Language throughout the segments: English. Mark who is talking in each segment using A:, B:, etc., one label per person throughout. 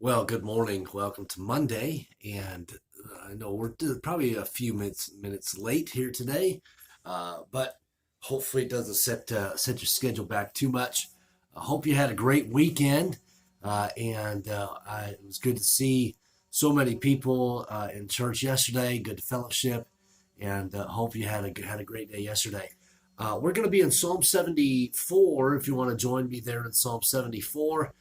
A: Well, good morning. Welcome to Monday. And I know we're probably a few minutes late here today, but hopefully it doesn't set your schedule back too much. I hope you had a great weekend, it was good to see so many people in church yesterday. Good to fellowship, and hope you had a great day yesterday. We're going to be in Psalm 74. If you want to join me there in Psalm 74.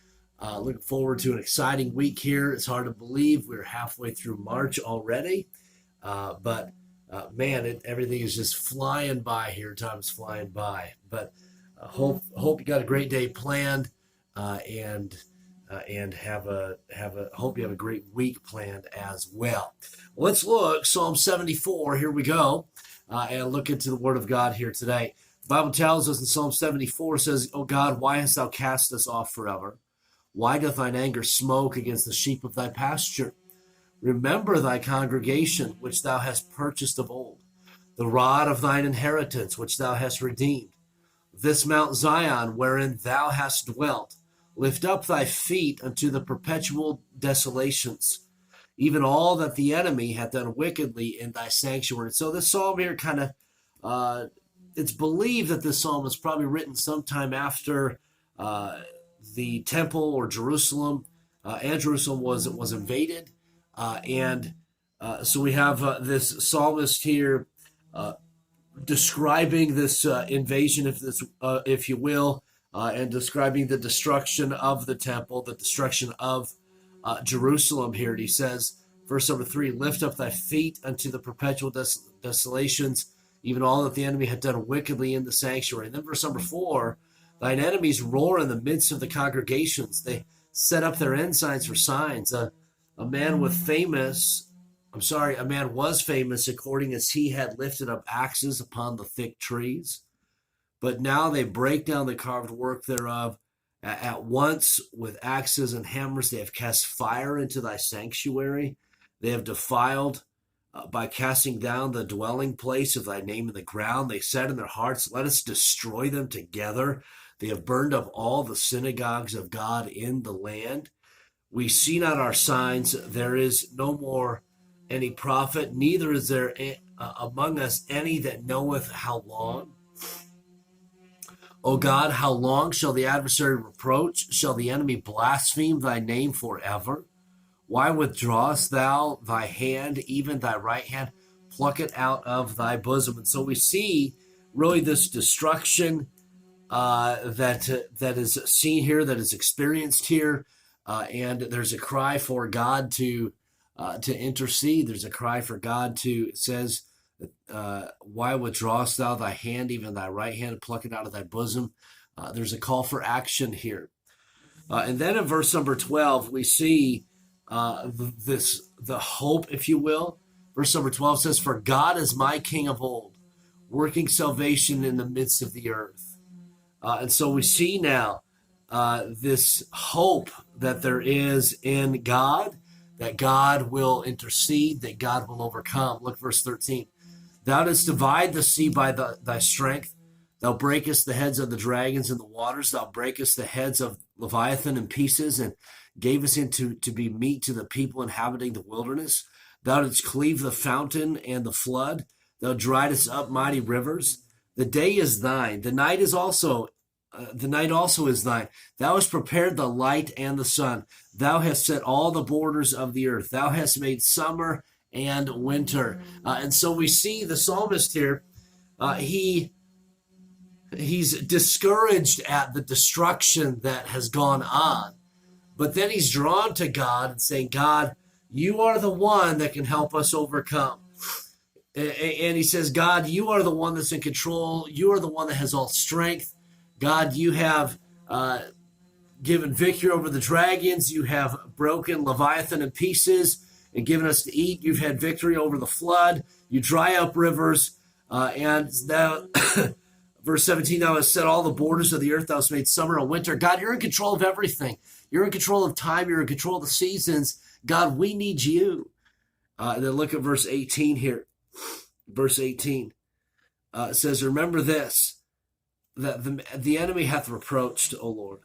A: Looking forward to an exciting week here. It's hard to believe we're halfway through March already, but everything is just flying by here. Time's flying by. But hope you got a great day planned, and hope you have a great week planned as well. Let's look Psalm 74. Here we go, and look into the Word of God here today. The Bible tells us in Psalm 74 says, "O God, why hast thou cast us off forever? Why doth thine anger smoke against the sheep of thy pasture? Remember thy congregation, which thou hast purchased of old, the rod of thine inheritance, which thou hast redeemed. This Mount Zion, wherein thou hast dwelt, lift up thy feet unto the perpetual desolations, even all that the enemy hath done wickedly in thy sanctuary." So this psalm here it's believed that this psalm was probably written sometime after the temple or Jerusalem, and Jerusalem was invaded, so we have this psalmist here describing this invasion, if you will, and describing the destruction of the temple, the destruction of Jerusalem. Here, and he says, verse number 3: "Lift up thy feet unto the perpetual desolations, even all that the enemy had done wickedly in the sanctuary." And then verse number 4: "Thine enemies roar in the midst of the congregations. They set up their ensigns for signs. A man was famous according as he had lifted up axes upon the thick trees. But now they break down the carved work thereof. At once with axes and hammers they have cast fire into thy sanctuary. They have defiled by casting down the dwelling place of thy name in the ground. They said in their hearts, let us destroy them together. They have burned up all the synagogues of God in the land. We see not our signs. There is no more any prophet, neither is there among us any that knoweth how long. O God, how long shall the adversary reproach? Shall the enemy blaspheme thy name forever? Why withdrawest thou thy hand, even thy right hand? Pluck it out of thy bosom." And so we see really this destruction that is seen here, that is experienced here, and there's a cry for God to intercede. There's a cry for God to, it says, "Why withdrawest thou thy hand, even thy right hand, pluck it out of thy bosom?" There's a call for action here. And then in verse number 12, we see the hope, if you will. Verse number 12 says, "For God is my King of old, working salvation in the midst of the earth." And so we see now this hope that there is in God, that God will intercede, that God will overcome. Look, verse 13. "Thou didst divide the sea by thy strength. Thou breakest the heads of the dragons in the waters. Thou breakest the heads of Leviathan in pieces, and gavest him to be meat to the people inhabiting the wilderness. Thou didst cleave the fountain and the flood. Thou driedest up mighty rivers. The day is thine, the night also is thine. Thou hast prepared the light and the sun. Thou hast set all the borders of the earth. Thou hast made summer and winter." And so we see the psalmist here, he's discouraged at the destruction that has gone on. But then he's drawn to God and saying, "God, you are the one that can help us overcome." And he says, "God, you are the one that's in control. You are the one that has all strength. God, you have given victory over the dragons. You have broken Leviathan in pieces and given us to eat. You've had victory over the flood. You dry up rivers." And now, verse 17, "Thou hast set all the borders of the earth. Thou hast made summer and winter." God, you're in control of everything. You're in control of time. You're in control of the seasons. God, we need you. Then look at verse 18 here. Verse 18 says, "Remember this, that the enemy hath reproached, O Lord,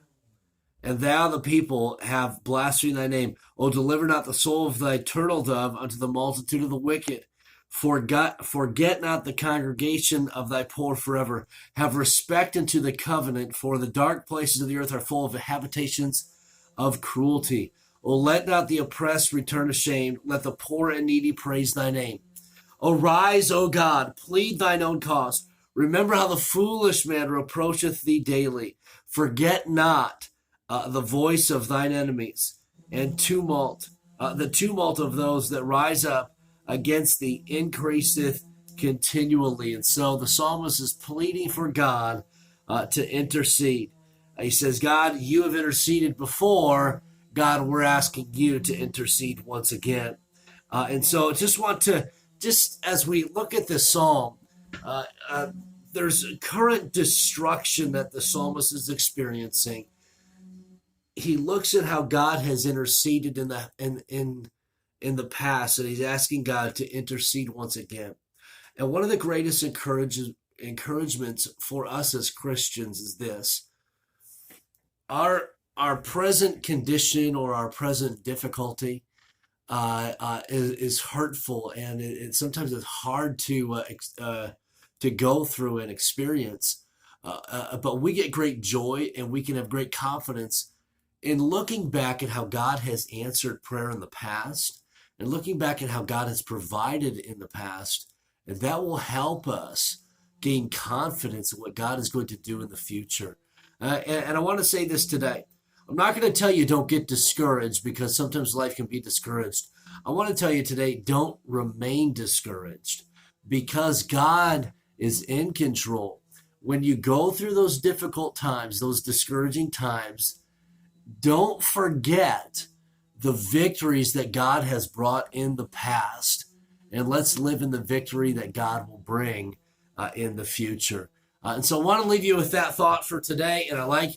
A: and thou the people have blasphemed thy name. O deliver not the soul of thy turtle dove unto the multitude of the wicked. Forget not the congregation of thy poor forever. Have respect unto the covenant, for the dark places of the earth are full of the habitations of cruelty. O let not the oppressed return ashamed. Let the poor and needy praise thy name. Arise, O God, plead thine own cause. Remember how the foolish man reproacheth thee daily. Forget not the voice of thine enemies, and the tumult of those that rise up against thee increaseth continually. And so the psalmist is pleading for God to intercede. He says, God, you have interceded before. God, we're asking you to intercede once again. And so just as we look at this psalm, there's current destruction that the psalmist is experiencing. He looks at how God has interceded in the past, and he's asking God to intercede once again. And one of the greatest encouragements for us as Christians is this: our present condition or our present difficulty is hurtful, and sometimes it's hard to go through and experience. But we get great joy, and we can have great confidence in looking back at how God has answered prayer in the past, and looking back at how God has provided in the past, and that will help us gain confidence in what God is going to do in the future. And I want to say this today. I'm not going to tell you don't get discouraged, because sometimes life can be discouraged. I want to tell you today, don't remain discouraged, because God is in control. When you go through those difficult times, those discouraging times, don't forget the victories that God has brought in the past, and let's live in the victory that God will bring in the future. And so I want to leave you with that thought for today. And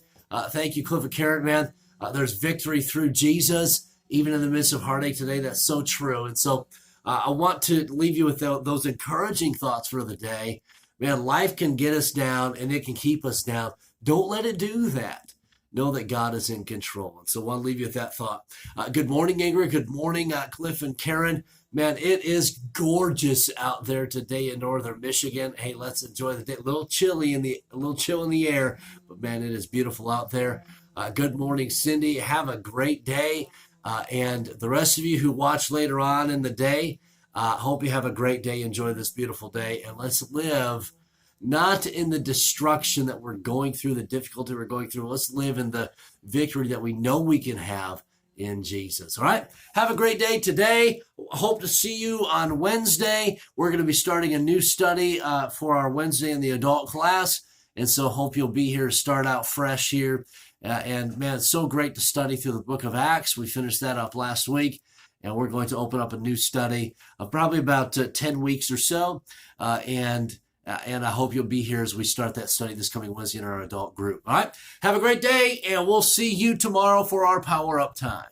A: thank you, Cliff and Karen, man. There's victory through Jesus, even in the midst of heartache today. That's so true. And so I want to leave you with those encouraging thoughts for the day. Man, life can get us down, and it can keep us down. Don't let it do that. Know that God is in control. And so I want to leave you with that thought. Good morning, Ingrid. Good morning, Cliff and Karen. Man, it is gorgeous out there today in northern Michigan. Hey, let's enjoy the day. A little chill in the air, but man, it is beautiful out there. Good morning, Cindy. Have a great day. And the rest of you who watch later on in the day, hope you have a great day. Enjoy this beautiful day, and let's live not in the destruction that we're going through, the difficulty we're going through. Let's live in the victory that we know we can have in Jesus. All right. Have a great day today. Hope to see you on Wednesday. We're going to be starting a new study for our Wednesday in the adult class. And so hope you'll be here, start out fresh here. And man, it's so great to study through the book of Acts. We finished that up last week, and we're going to open up a new study of probably about 10 weeks or so. And I hope you'll be here as we start that study this coming Wednesday in our adult group. All right. Have a great day, and we'll see you tomorrow for our Power Up time.